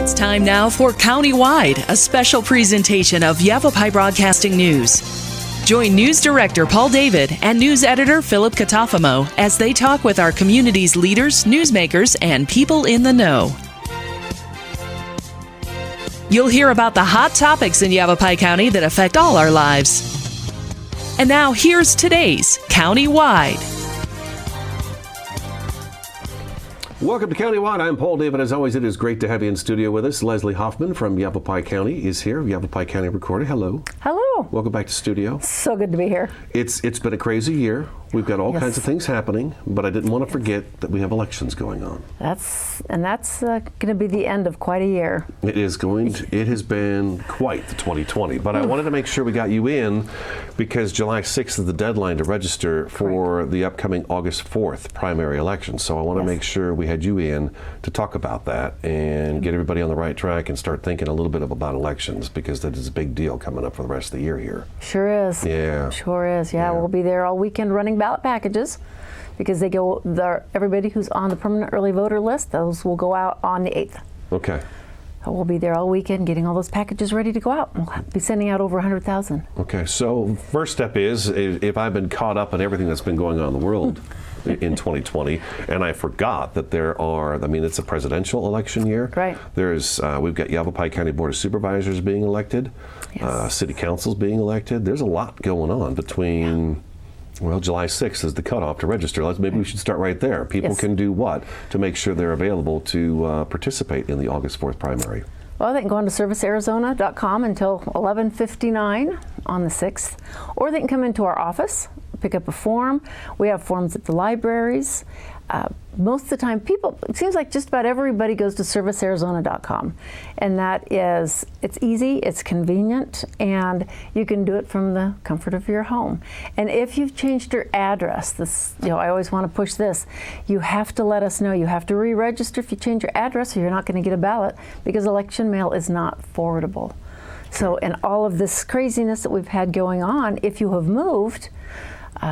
It's time now for Countywide, a special presentation of Yavapai Broadcasting News. Join News Director Paul David and News Editor Philip Catafamo as they talk with our community's leaders, newsmakers, and people in the know. You'll hear about the hot topics in Yavapai County that affect all our lives. And now here's today's Countywide. Welcome to Countywide. I'm Paul David. As always, it is great to have you in studio with us. Leslie Hoffman from Yavapai County is here. Yavapai County Recorder. Hello. Hello. Welcome back to studio. So good to be here. It's been a crazy year. We've got all kinds of things happening, but I didn't want to forget that we have elections going on. That's going to be the end of quite a year. It is it has been quite the 2020, but I wanted to make sure we got you in because July 6th is the deadline to register for the upcoming August 4th primary election. So I want to make sure we had you in to talk about that and get everybody on the right track and start thinking a little bit about elections, because that is a big deal coming up for the rest of the year here. Sure is. Yeah. Sure is. Yeah, we'll be there all weekend running ballot packages, because they go everybody who's on the permanent early voter list, those will go out on the 8th. Okay. So we'll be there all weekend getting all those packages ready to go out. We'll be sending out over 100,000. Okay, so first step is, if I've been caught up on everything that's been going on in the world in 2020, and I forgot that it's a presidential election year. Right. We've got Yavapai County Board of Supervisors being elected, City Council's being elected. There's a lot going on between... Well, July 6th is the cutoff to register. Maybe we should start right there. People can do what to make sure they're available to participate in the August 4th primary? Well, they can go on to servicearizona.com until 11:59 on the 6th, or they can come into our office, pick up a form. We have forms at the libraries. Most of the time, it seems like just about everybody goes to servicearizona.com, and it's easy, it's convenient, and you can do it from the comfort of your home. And if you've changed your address, I always want to push this, you have to let us know. You have to re-register if you change your address, or you're not going to get a ballot, because election mail is not forwardable. So, in all of this craziness that we've had going on, if you have moved,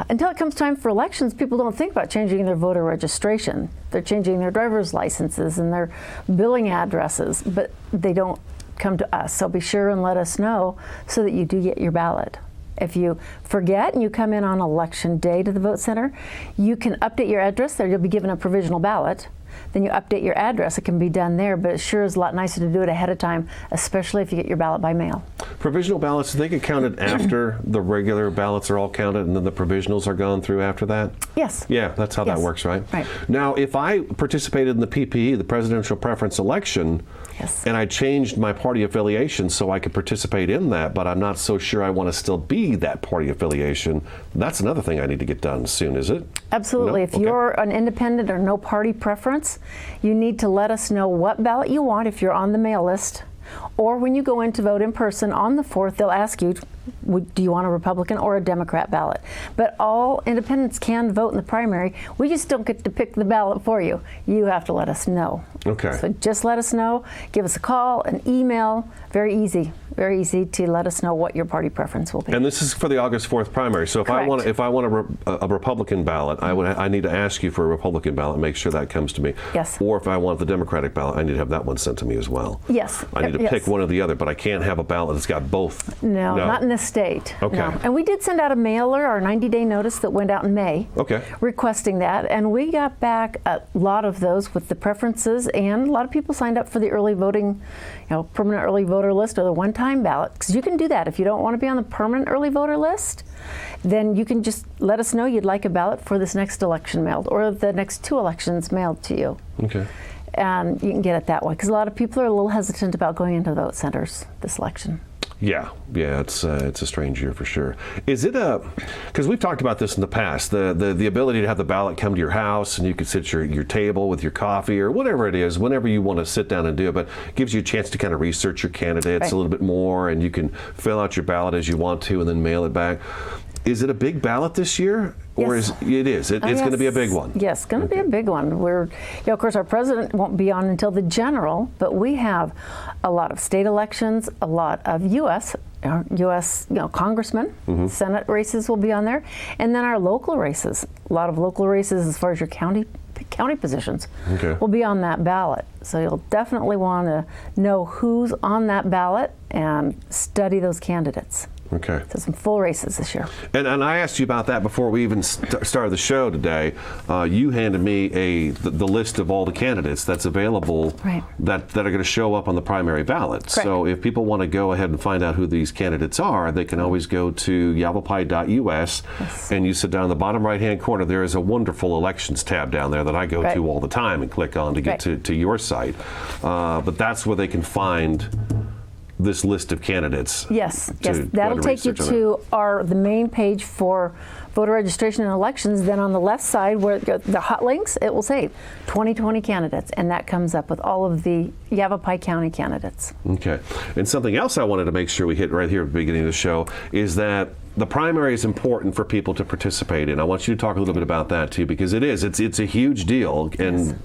until it comes time for elections, people don't think about changing their voter registration. They're changing their driver's licenses and their billing addresses, but they don't come to us. So be sure and let us know so that you do get your ballot. If you forget and you come in on election day to the vote center, you can update your address there. You'll be given a provisional ballot. Then you update your address. It can be done there, but it sure is a lot nicer to do it ahead of time, especially if you get your ballot by mail. Provisional ballots, they get counted after the regular ballots are all counted, and then the provisionals are gone through after that? Yes. Yeah, that's how that works, right? Right. Now, if I participated in the PPE, the presidential preference election, and I changed my party affiliation so I could participate in that, but I'm not so sure I want to still be that party affiliation, that's another thing I need to get done soon, is it? Absolutely. No? If you're an independent or no party preference, you need to let us know what ballot you want if you're on the mail list. Or when you go in to vote in person on the 4th, they'll ask you, do you want a Republican or a Democrat ballot? But all independents can vote in the primary. We just don't get to pick the ballot for you. You have to let us know. Okay. So just let us know. Give us a call, an email. Very easy to let us know what your party preference will be. And this is for the August 4th primary. So if I want a Republican ballot, I need to ask you for a Republican ballot. Make sure that comes to me. Yes. Or if I want the Democratic ballot, I need to have that one sent to me as well. Yes. I need to pick one or the other, but I can't have a ballot that's got both. No, not in this state. Okay. No. And we did send out a mailer, our 90-day notice that went out in May. Okay. Requesting that, and we got back a lot of those with the preferences, and a lot of people signed up for the early voting, permanent early voter list or the one-time ballot, because you can do that. If you don't want to be on the permanent early voter list, then you can just let us know you'd like a ballot for this next election mailed, or the next 2 elections mailed to you. Okay. And you can get it that way, because a lot of people are a little hesitant about going into vote centers this election. Yeah, it's a strange year for sure. Is it because we've talked about this in the past, the ability to have the ballot come to your house and you can sit at your table with your coffee or whatever it is, whenever you want to sit down and do it, but gives you a chance to kind of research your candidates a little bit more, and you can fill out your ballot as you want to and then mail it back. Is it a big ballot this year? Or is it? It's going to be a big one. Yes, it's going to be a big one. Of course, our president won't be on until the general, but we have a lot of state elections, a lot of U.S. Congressmen, Senate races will be on there, and then our local races. A lot of local races as far as your county county positions will be on that ballot. So you'll definitely want to know who's on that ballot and study those candidates. Okay. So some full races this year. And I asked you about that before we even started the show today. You handed me the list of all the candidates that's available that are going to show up on the primary ballot. Correct. So if people want to go ahead and find out who these candidates are, they can always go to yavapai.us and you sit down in the bottom right-hand corner. There is a wonderful elections tab down there that I go to all the time and click on to get to your site. But that's where they can find this list of candidates. Yes. That'll take you to the main page for voter registration and elections. Then on the left side, where the hot links, it will say 2020 candidates, and that comes up with all of the Yavapai County candidates. Okay. And something else I wanted to make sure we hit right here at the beginning of the show is that the primary is important for people to participate in. I want you to talk a little bit about that too, because it's a huge deal, and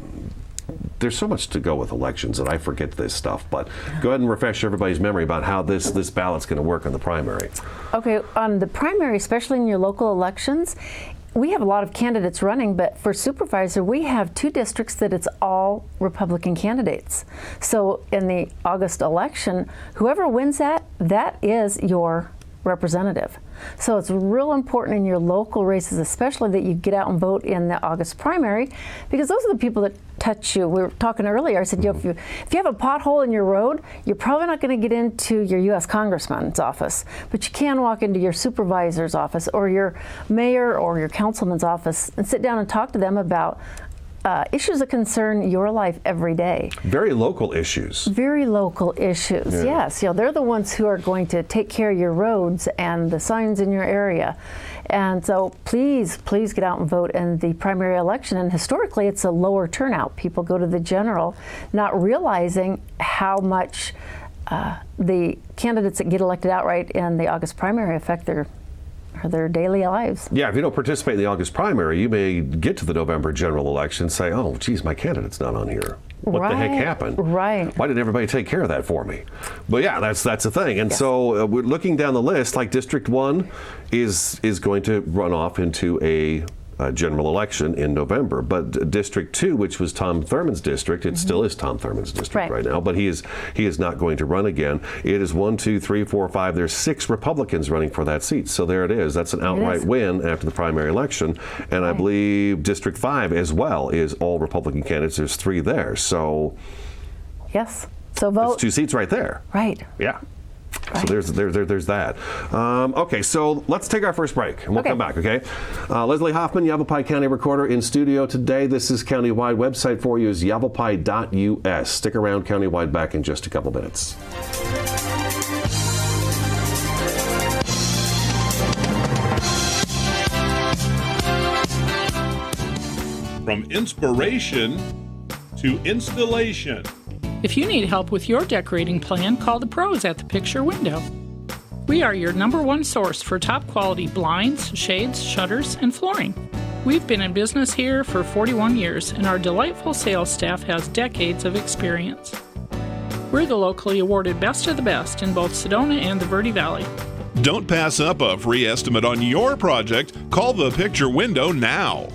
there's so much to go with elections that I forget this stuff, but go ahead and refresh everybody's memory about how this ballot's going to work on the primary. Okay, on the primary, especially in your local elections, we have a lot of candidates running, but for supervisor, we have 2 districts that it's all Republican candidates. So in the August election, whoever wins that is your representative. So it's real important in your local races, especially, that you get out and vote in the August primary, because those are the people that touch you. We were talking earlier, I said, if you have a pothole in your road, you're probably not going to get into your U.S. congressman's office, but you can walk into your supervisor's office or your mayor or your councilman's office and sit down and talk to them about issues that concern your life every day. Very local issues. Very local issues, yes. They're the ones who are going to take care of your roads and the signs in your area. And so please get out and vote in the primary election. And historically, it's a lower turnout. People go to the general not realizing how much the candidates that get elected outright in the August primary affect their daily lives. Yeah, if you don't participate in the August primary, you may get to the November general election and say, oh, geez, my candidate's not on here. What the heck happened? Right. Why didn't everybody take care of that for me? But yeah, that's the thing. And so we're looking down the list, like District 1 is going to run off into a general election in November. But District 2, which was Tom Thurman's district, it still is Tom Thurman's district right now, but he is not going to run again. It is 1, 2, 3, 4, 5. There's 6 Republicans running for that seat. So there it is. That's an outright win after the primary election. And I believe District 5 as well is all Republican candidates. There's 3 there. So yes. So vote. It's 2 seats right there. Right. Yeah. So there's that. Okay, so let's take our first break, and we'll come back, okay? Leslie Hoffman, Yavapai County Recorder, in studio today. This is Countywide. Website for you is yavapai.us. Stick around, Countywide back in just a couple minutes. From inspiration to installation. If you need help with your decorating plan, call the pros at the Picture Window. We are your #1 source for top quality blinds, shades, shutters, and flooring. We've been in business here for 41 years, and our delightful sales staff has decades of experience. We're the locally awarded Best of the Best in both Sedona and the Verde Valley. Don't pass up a free estimate on your project. Call the Picture Window now.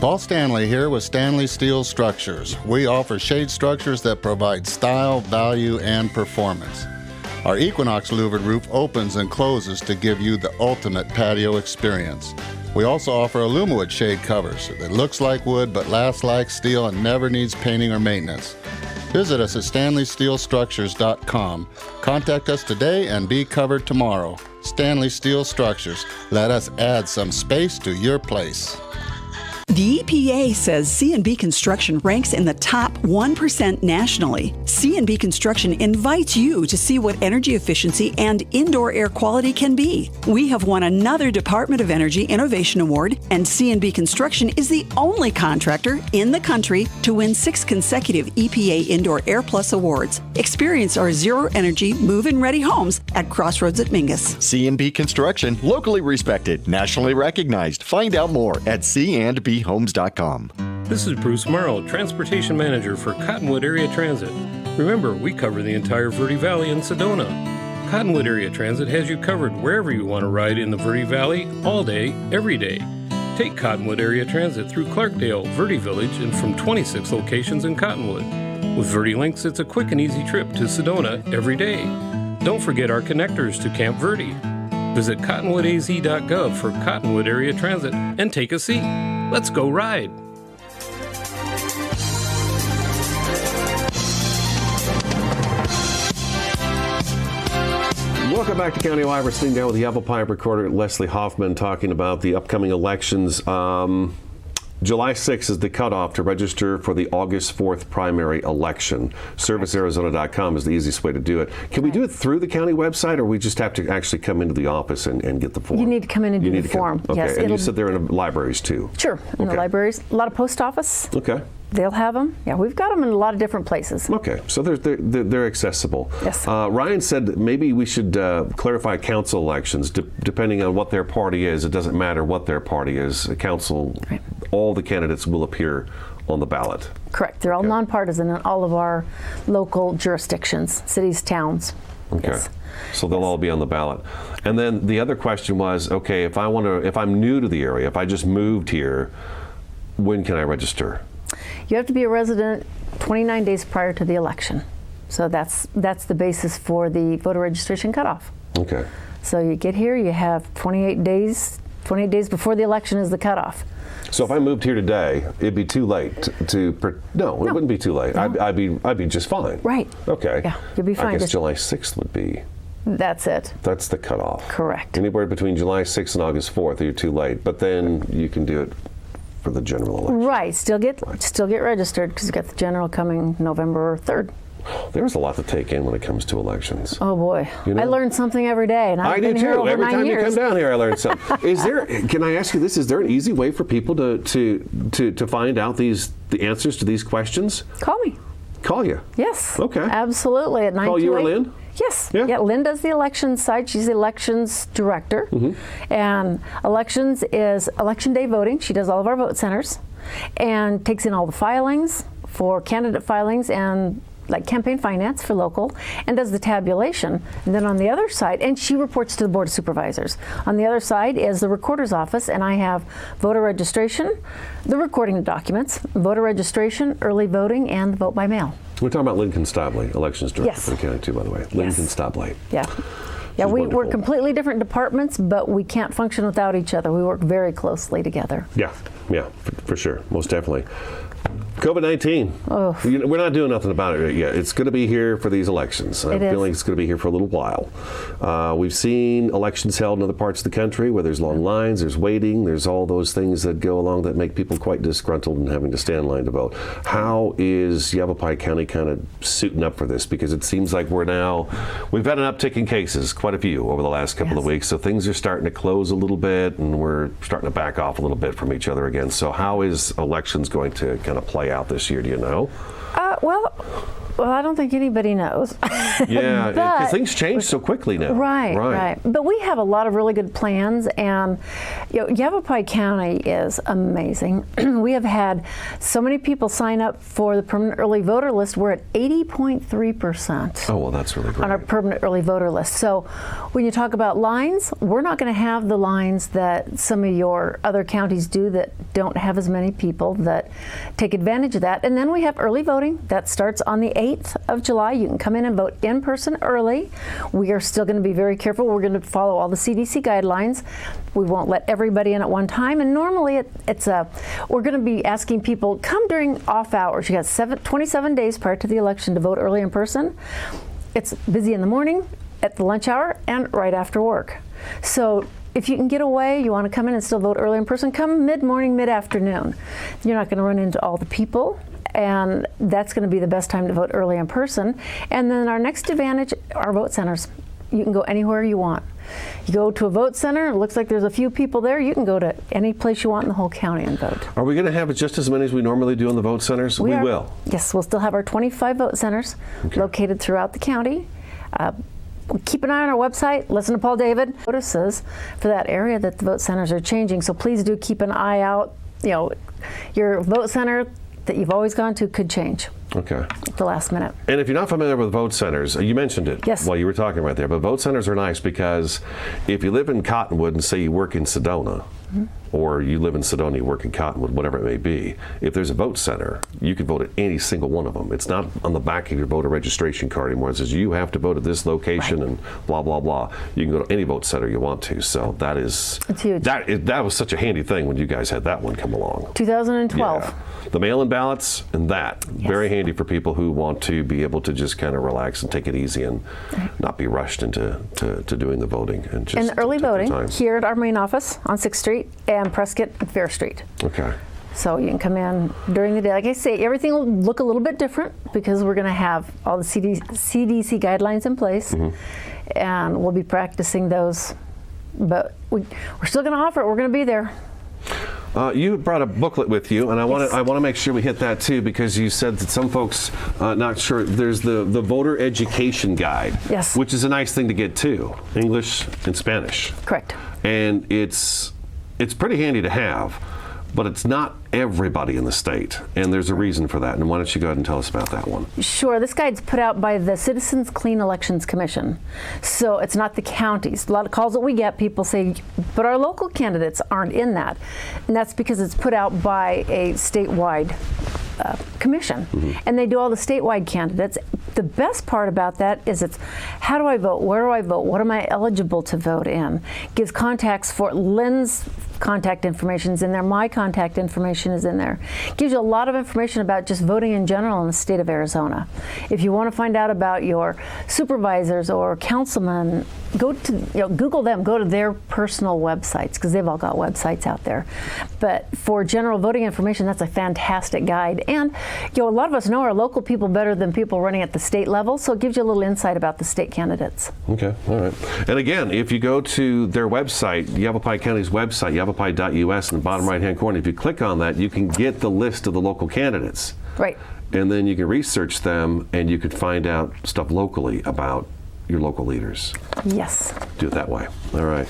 Paul Stanley here with Stanley Steel Structures. We offer shade structures that provide style, value, and performance. Our Equinox louvered roof opens and closes to give you the ultimate patio experience. We also offer Alumawood shade covers that looks like wood but lasts like steel and never needs painting or maintenance. Visit us at StanleySteelStructures.com. Contact us today and be covered tomorrow. Stanley Steel Structures. Let us add some space to your place. The EPA says C&B Construction ranks in the top 1% nationally. C&B Construction invites you to see what energy efficiency and indoor air quality can be. We have won another Department of Energy Innovation Award, and C&B Construction is the only contractor in the country to win 6 consecutive EPA Indoor Air Plus awards. Experience our zero-energy, move-in ready homes at Crossroads at Mingus. C&B Construction, locally respected, nationally recognized. Find out more at C&B Homes.com. This is Bruce Morrow, Transportation Manager for Cottonwood Area Transit. Remember, we cover the entire Verde Valley and Sedona. Cottonwood Area Transit has you covered wherever you want to ride in the Verde Valley, all day, every day. Take Cottonwood Area Transit through Clarkdale, Verde Village, and from 26 locations in Cottonwood. With Verde Links, it's a quick and easy trip to Sedona every day. Don't forget our connectors to Camp Verde. Visit cottonwoodaz.gov for Cottonwood Area Transit and take a seat. Let's go ride. Welcome back to Countywide. We're sitting down with the Yavapai recorder Leslie Hoffman talking about the upcoming elections. July 6th is the cutoff to register for the August 4th primary election. ServiceArizona.com is the easiest way to do it. Can we do it through the county website, or we just have to actually come into the office and get the form? You need to come in and do the form. Okay, yes, and you said they're in the libraries too? Sure, in the libraries. A lot of post office. Okay. They'll have them. Yeah, we've got them in a lot of different places. Okay, so they're accessible. Yes. Ryan said that maybe we should clarify council elections. Depending on what their party is, it doesn't matter what their party is. A council, right. All the candidates will appear on the ballot. Correct. They're all nonpartisan in all of our local jurisdictions, cities, towns. Okay. Yes. So they'll all be on the ballot. And then the other question was, okay, if I'm new to the area, if I just moved here, when can I register? You have to be a resident 29 days prior to the election. So that's the basis for the voter registration cutoff. Okay. So you get here, you have 28 days. 28 days before the election is the cutoff. So if I moved here today, it'd be too late No, it wouldn't be too late. No. I'd be just fine. Right. Okay. Yeah, you'll be fine. I guess July 6th would be. That's it. That's the cutoff. Correct. Anywhere between July 6th and August 4th, you're too late. But then you can do it for the general election. Right. Still get registered, because you've got the general coming November 3rd. There's a lot to take in when it comes to elections. Oh boy, I learn something every day, and I've been here over 9 years. Every time you come down here, I learn something. Can I ask you this? Is there an easy way for people to find out the answers to these questions? Call me. Call you? Yes. Okay. Absolutely. At 928. Call you or Lynn? Yes. Yeah. Lynn does the elections side. She's the elections director. Mm-hmm. And elections is election day voting. She does all of our vote centers and takes in all the filings for candidate filings and like campaign finance for local, and does the tabulation. And then on the other side, and she reports to the Board of Supervisors. On the other side is the recorder's office, and I have voter registration, the recording of documents, voter registration, early voting, and the vote by mail. We're talking about Lynn Constable, elections director yes. for the county too, by the way. Lynn Constable. Yeah. Yeah, we're completely different departments, but we can't function without each other. We work very closely together. Yeah, for sure, most definitely. COVID-19. Oh. We're not doing nothing about it yet. It's going to be here for these elections. I'm feeling it's going to be here for a little while. We've seen elections held in other parts of the country where there's long lines, there's waiting, there's all those things that go along that make people quite disgruntled and having to stand in line to vote. How is Yavapai County kind of suiting up for this? Because it seems like we've had an uptick in cases, quite a few over the last couple of weeks. So things are starting to close a little bit, and we're starting to back off a little bit from each other again. So how is elections going to kind of play out this year, do you know? Well, I don't think anybody knows. Yeah, because things change so quickly now. Right. But we have a lot of really good plans, and Yavapai County is amazing. We have had so many people sign up for the permanent early voter list. We're at 80.3%. Oh, well, that's really great. On our permanent early voter list. So when you talk about lines, we're not going to have the lines that some of your other counties do that don't have as many people that take advantage of that. And then we have early voting. That starts on the 8th of July. You can come in and vote in person early. We are still going to be very careful. We're going to follow all the CDC guidelines. We won't let everybody in at one time. And normally we're going to be asking people, come during off hours. You got 27 days prior to the election to vote early in person. It's busy in the morning, at the lunch hour, and right after work. So if you can get away, you want to come in and still vote early in person, come mid-morning, mid-afternoon. You're not going to run into all the people, and that's going to be the best time to vote early in person. And then our next advantage, our vote centers. You can go anywhere you want. You go to a vote center, it looks like there's a few people there, you can go to any place you want in the whole county and vote. Are we going to have just as many as we normally do in the vote centers? We will. Yes, we'll still have our 25 vote centers located throughout the county. Keep an eye on our website, listen to Paul David. Notices for that area that the vote centers are changing, so please do keep an eye out. Your vote center that you've always gone to could change. Okay. At the last minute. And if you're not familiar with vote centers, you mentioned it while you were talking right there, but vote centers are nice because if you live in Cottonwood and say you work in Sedona, or you live in Sedona, you work in Cottonwood, whatever it may be, if there's a vote center, you can vote at any single one of them. It's not on the back of your voter registration card anymore. It says you have to vote at this location and blah, blah, blah. You can go to any vote center you want to. So that is, it's huge. That was such a handy thing when you guys had that one come along. 2012. Yeah. The mail-in ballots and that, very handy for people who want to be able to just kind of relax and take it easy and not be rushed into to doing the voting. And early voting here at our main office on 6th Street and Prescott and Fair Street. Okay. So you can come in during the day. Like I say, everything will look a little bit different because we're going to have all the CDC guidelines in place, and we'll be practicing those. But we're still going to offer it. We're going to be there. You brought a booklet with you, and I want to make sure we hit that too, because you said that some folks not sure. There's the voter education guide, which is a nice thing to get too, English and Spanish. Correct. And it's pretty handy to have, but it's not everybody in the state, and there's a reason for that. And why don't you go ahead and tell us about that one? Sure. This guide's put out by the Citizens Clean Elections Commission, so it's not the counties. A lot of calls that we get, people say, but our local candidates aren't in that, and that's because it's put out by a statewide commission, and they do all the statewide candidates. The best part about that is it's how do I vote, where do I vote, what am I eligible to vote in. Gives contacts for Lynn's contact information is in there, my contact information is in there. Gives you a lot of information about just voting in general in the state of Arizona. If you want to find out about your supervisors or councilmen, go to Google them, go to their personal websites, because they've all got websites out there. But for general voting information, that's a fantastic guide. And a lot of us know our local people better than people running at the state level, so it gives you a little insight about the state candidates. Okay, all right. And again, if you go to their website, Yavapai County's website, yavapai.us, in the bottom right-hand corner, if you click on that, you can get the list of the local candidates. Right. And then you can research them, and you can find out stuff locally about your local leaders. Yes. Do it that way. All right.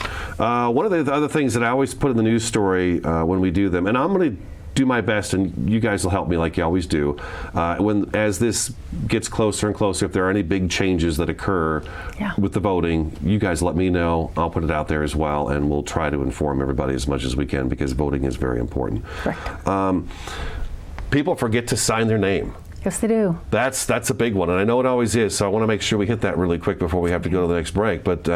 One of the other things that I always put in the news story when we do them, and I'm going to do my best, and you guys will help me like you always do, as this gets closer and closer, if there are any big changes that occur with the voting, you guys let me know. I'll put it out there as well, and we'll try to inform everybody as much as we can, because voting is very important. Correct. People forget to sign their name. Yes, they do. That's a big one, and I know it always is, so I want to make sure we hit that really quick before we have to go to the next break. But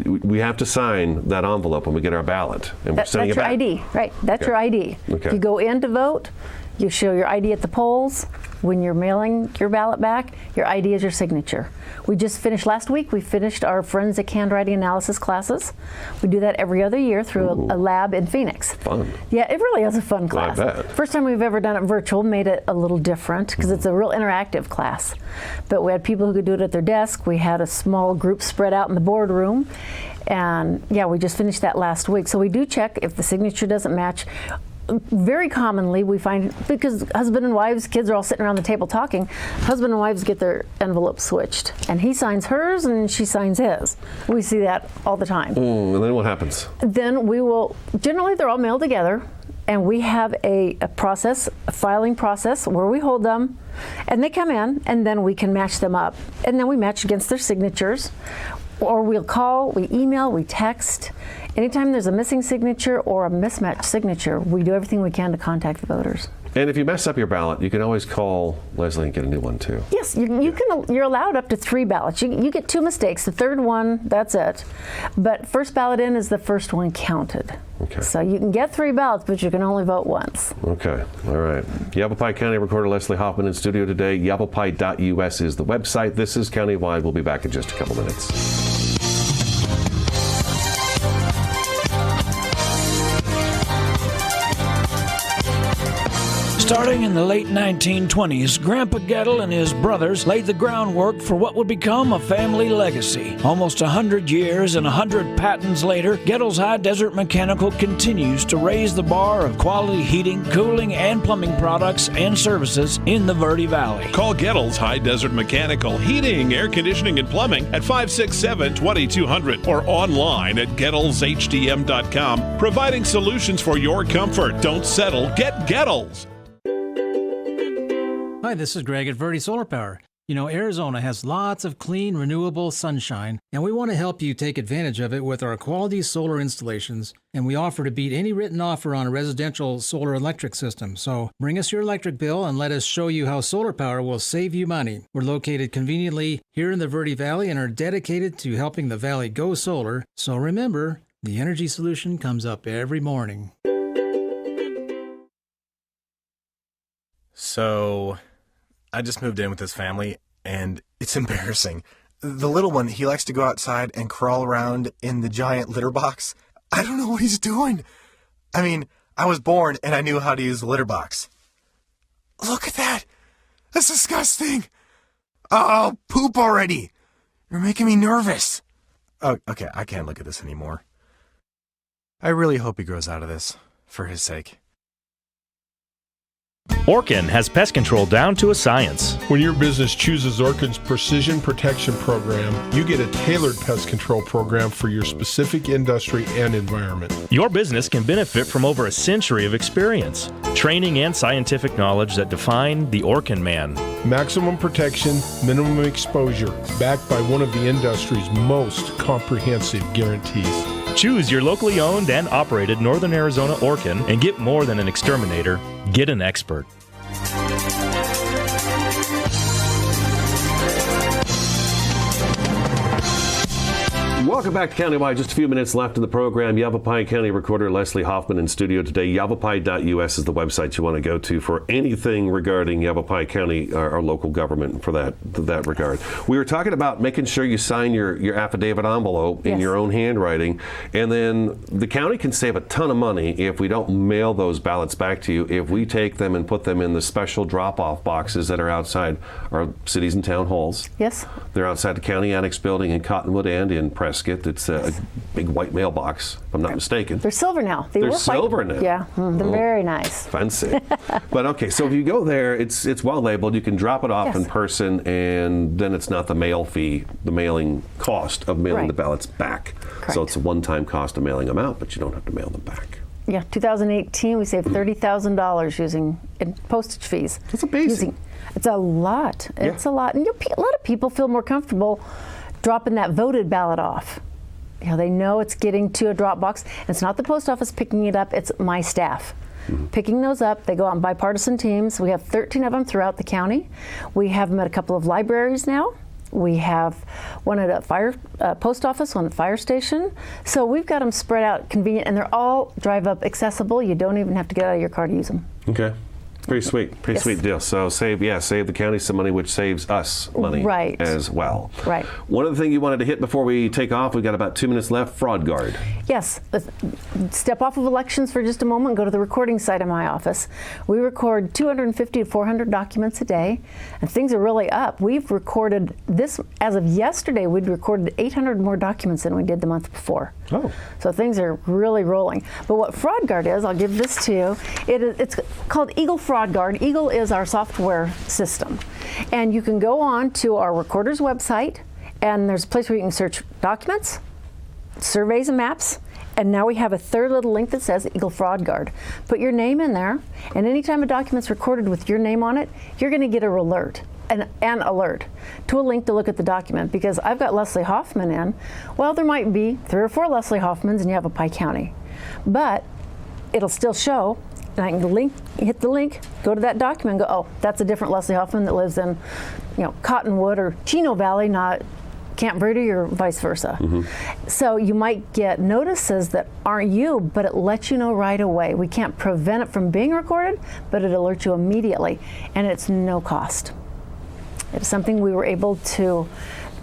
we have to sign that envelope when we get our ballot. And we're sending it back. That's your ID, right? That's your ID. Okay. If you go in to vote, you show your ID at the polls. When you're mailing your ballot back, your ID is your signature. We just finished last week, we finished our forensic handwriting analysis classes. We do that every other year through a lab in Phoenix. Fun. Yeah, it really is a fun class. I bet. First time we've ever done it virtual, made it a little different because it's a real interactive class. But we had people who could do it at their desk. We had a small group spread out in the boardroom. And yeah, we just finished that last week. So we do check if the signature doesn't match. Very commonly we find, because husband and wives, kids are all sitting around the table talking, husband and wives get their envelopes switched, and he signs hers and she signs his. We see that all the time. And then what happens? Then we will, generally they're all mailed together, and we have a process, a filing process, where we hold them, and they come in, and then we can match them up. And then we match against their signatures, or we'll call, we email, we text. Anytime there's a missing signature or a mismatched signature, we do everything we can to contact the voters. And if you mess up your ballot, you can always call Leslie and get a new one too. Yes, you're allowed up to 3 ballots. You get 2 mistakes. The third one, that's it. But first ballot in is the first one counted. Okay. So you can get 3 ballots, but you can only vote once. Okay, all right. Yavapai County Recorder Leslie Hoffman in studio today. Yavapai.us is the website. This is Countywide. We'll be back in just a couple minutes. Starting in the late 1920s, Grandpa Gettle and his brothers laid the groundwork for what would become a family legacy. Almost 100 years and 100 patents later, Gettle's High Desert Mechanical continues to raise the bar of quality heating, cooling, and plumbing products and services in the Verde Valley. Call Gettle's High Desert Mechanical, Heating, Air Conditioning, and Plumbing at 567-2200 or online at GettlesHDM.com, providing solutions for your comfort. Don't settle, get Gettles. Hi, this is Greg at Verde Solar Power. You know, Arizona has lots of clean, renewable sunshine, and we want to help you take advantage of it with our quality solar installations, and we offer to beat any written offer on a residential solar electric system. So bring us your electric bill and let us show you how solar power will save you money. We're located conveniently here in the Verde Valley and are dedicated to helping the valley go solar. So remember, the energy solution comes up every morning. So, I just moved in with this family, and it's embarrassing. The little one, he likes to go outside and crawl around in the giant litter box. I don't know what he's doing. I mean, I was born and I knew how to use the litter box. Look at that. That's disgusting. Oh, poop already. You're making me nervous. Oh, okay, I can't look at this anymore. I really hope he grows out of this, for his sake. Orkin has pest control down to a science. When your business chooses Orkin's Precision Protection Program, you get a tailored pest control program for your specific industry and environment. Your business can benefit from over a century of experience, training, and scientific knowledge that define the Orkin man. Maximum protection, minimum exposure, backed by one of the industry's most comprehensive guarantees. Choose your locally owned and operated Northern Arizona Orkin and get more than an exterminator. Get an expert. Welcome back to Countywide. Just a few minutes left in the program. Yavapai County Recorder Leslie Hoffman in studio today. Yavapai.us is the website you want to go to for anything regarding Yavapai County, our local government, for that regard. We were talking about making sure you sign your affidavit envelope in your own handwriting, and then the county can save a ton of money if we don't mail those ballots back to you, if we take them and put them in the special drop-off boxes that are outside our cities and town halls. Yes. They're outside the county annex building in Cottonwood and in Prescott. It's a big white mailbox, if I'm not mistaken. They're silver now. They're silver now. Yeah, they're very nice. Fancy. But okay, so if you go there, it's well labeled. You can drop it off in person, and then it's not the mail fee, the mailing cost of mailing the ballots back. Correct. So it's a one-time cost of mailing them out, but you don't have to mail them back. Yeah, 2018 we saved $30,000 using postage fees. That's amazing. It's a lot. It's a lot, and a lot of people feel more comfortable dropping that voted ballot off. You know, they know it's getting to a drop box. And it's not the post office picking it up, it's my staff. Picking those up. They go out in bipartisan teams. We have 13 of them throughout the county. We have them at a couple of libraries now. We have one at a fire post office, one at the fire station. So we've got them spread out convenient, and they're all drive up accessible. You don't even have to get out of your car to use them. Okay. Pretty sweet. Pretty sweet deal. So save the county some money, which saves us money as well. Right. One other thing you wanted to hit before we take off, we've got about 2 minutes left, Fraud Guard. Yes. Step off of elections for just a moment and go to the recording site in my office. We record 250 to 400 documents a day, and things are really up. We've recorded this, as of yesterday, we'd recorded 800 more documents than we did the month before. Oh. So things are really rolling. But what Fraud Guard is, I'll give this to you. It's called Eagle Fraud Guard. Eagle is our software system. And you can go on to our recorder's website, and there's a place where you can search documents, surveys and maps, and now we have a third little link that says Eagle Fraud Guard. Put your name in there, and anytime a document's recorded with your name on it, you're going to get an alert to a link to look at the document, because I've got Leslie Hoffman in. Well, there might be 3 or 4 Leslie Hoffmans in Yavapai County, but it'll still show. And I can hit the link, go to that document, and go, oh, that's a different Leslie Hoffman that lives in, Cottonwood or Chino Valley, not Camp Verde, or vice versa. So you might get notices that aren't you, but it lets you know right away. We can't prevent it from being recorded, but it alerts you immediately, and it's no cost. It's something we were able to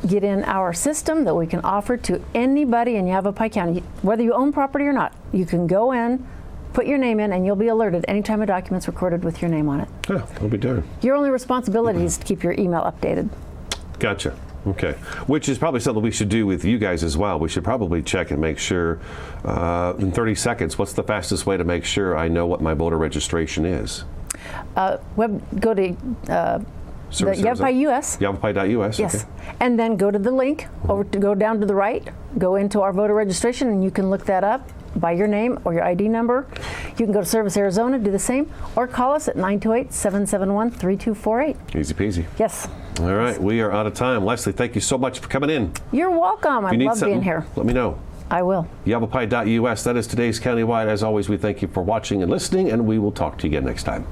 get in our system that we can offer to anybody in Yavapai County. Whether you own property or not, you can go in, put your name in, and you'll be alerted anytime a document's recorded with your name on it. Yeah, I'll be darned. Your only responsibility is to keep your email updated. Gotcha. Okay. Which is probably something we should do with you guys as well. We should probably check and make sure in 30 seconds, what's the fastest way to make sure I know what my voter registration is? Go to the Yavapai US. Yavapai.us. Yes. Okay. And then go to the link, go down to the right, go into our voter registration, and you can look that up by your name or your ID number. You can go to Service Arizona, do the same, or call us at 928-771-3248. Easy peasy. Yes. All right, we are out of time. Leslie, thank you so much for coming in. You're welcome. I love being here. Let me know. I will. Yavapai.us. That is today's Countywide. As always, we thank you for watching and listening, and we will talk to you again next time.